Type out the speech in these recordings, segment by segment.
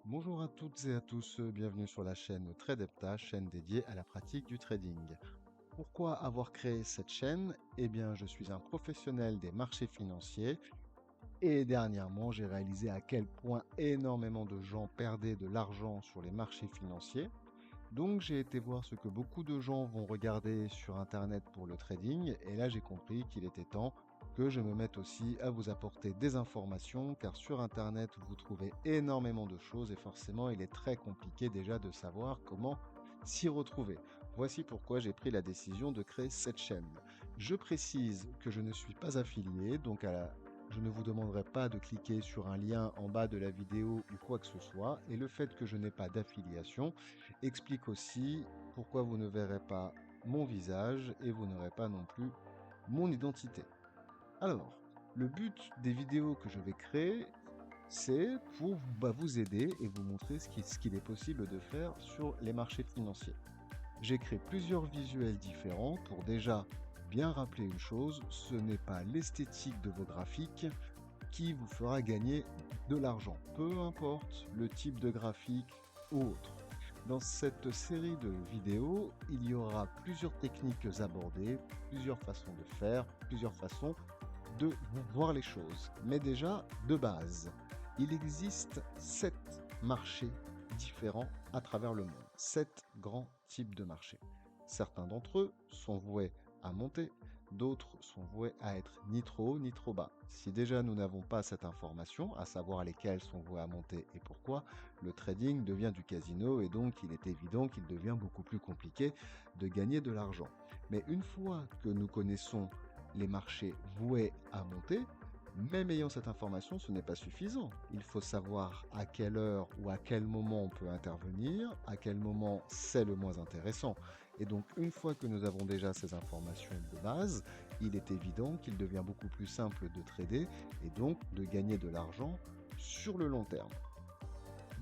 Bonjour à toutes et à tous, bienvenue sur la chaîne TradePta, chaîne dédiée à la pratique du trading. Pourquoi avoir créé cette chaîne? Eh bien, je suis un professionnel des marchés financiers et dernièrement, j'ai réalisé à quel point énormément de gens perdaient de l'argent sur les marchés financiers. Donc, j'ai été voir ce que beaucoup de gens vont regarder sur Internet pour le trading et là, j'ai compris qu'il était temps que je me mette aussi à vous apporter des informations, car sur Internet, vous trouvez énormément de choses et forcément, il est très compliqué déjà de savoir comment s'y retrouver. Voici pourquoi j'ai pris la décision de créer cette chaîne. Je précise que je ne suis pas affilié, donc je ne vous demanderai pas de cliquer sur un lien en bas de la vidéo ou quoi que ce soit. Et le fait que je n'ai pas d'affiliation explique aussi pourquoi vous ne verrez pas mon visage et vous n'aurez pas non plus mon identité. Alors, le but des vidéos que je vais créer, c'est pour vous aider et vous montrer ce qu'il est possible de faire sur les marchés financiers. J'ai créé plusieurs visuels différents pour déjà bien rappeler une chose, ce n'est pas l'esthétique de vos graphiques qui vous fera gagner de l'argent, peu importe le type de graphique ou autre. Dans cette série de vidéos, il y aura plusieurs techniques abordées, plusieurs façons de faire, plusieurs façons de voir les choses. Mais déjà, de base, il existe 7 marchés différents à travers le monde, 7 grands types de marchés. Certains d'entre eux sont voués à monter, d'autres sont voués à être ni trop haut ni trop bas. Si déjà nous n'avons pas cette information, à savoir lesquels sont voués à monter et pourquoi, le trading devient du casino et donc il est évident qu'il devient beaucoup plus compliqué de gagner de l'argent. Mais une fois que nous connaissons les marchés voués à monter, même ayant cette information, ce n'est pas suffisant. Il faut savoir à quelle heure ou à quel moment on peut intervenir, à quel moment c'est le moins intéressant. Et donc, une fois que nous avons déjà ces informations de base, il est évident qu'il devient beaucoup plus simple de trader et donc de gagner de l'argent sur le long terme.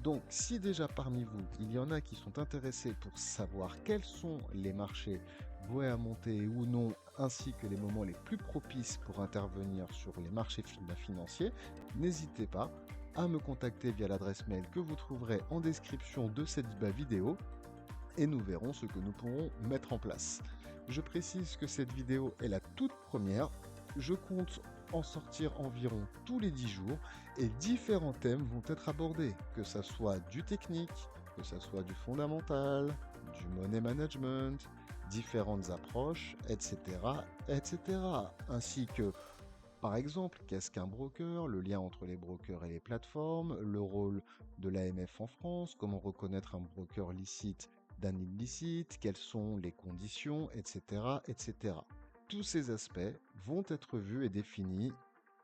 Donc, si déjà parmi vous, il y en a qui sont intéressés pour savoir quels sont les marchés voués à monter ou non, ainsi que les moments les plus propices pour intervenir sur les marchés financiers, n'hésitez pas à me contacter via l'adresse mail que vous trouverez en description de cette vidéo et nous verrons ce que nous pourrons mettre en place. Je précise que cette vidéo est la toute première. Je compte en sortir environ tous les 10 jours et différents thèmes vont être abordés, que ce soit du technique, que ce soit du fondamental, du money management, différentes approches, etc., etc. Ainsi que, par exemple, qu'est-ce qu'un broker, le lien entre les brokers et les plateformes, le rôle de l'AMF en France, comment reconnaître un broker licite d'un illicite, quelles sont les conditions, etc., etc. Tous ces aspects vont être vus et définis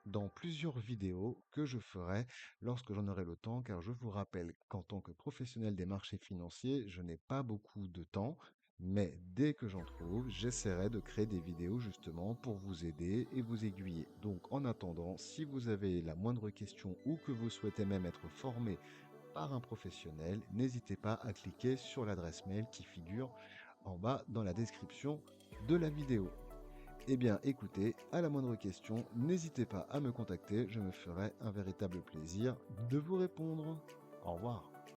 dans plusieurs vidéos que je ferai lorsque j'en aurai le temps, car je vous rappelle qu'en tant que professionnel des marchés financiers, je n'ai pas beaucoup de temps, mais dès que j'en trouve, j'essaierai de créer des vidéos justement pour vous aider et vous aiguiller. Donc en attendant, si vous avez la moindre question ou que vous souhaitez même être formé par un professionnel, n'hésitez pas à cliquer sur l'adresse mail qui figure en bas dans la description de la vidéo. Eh bien, écoutez, à la moindre question, n'hésitez pas à me contacter, je me ferai un véritable plaisir de vous répondre. Au revoir.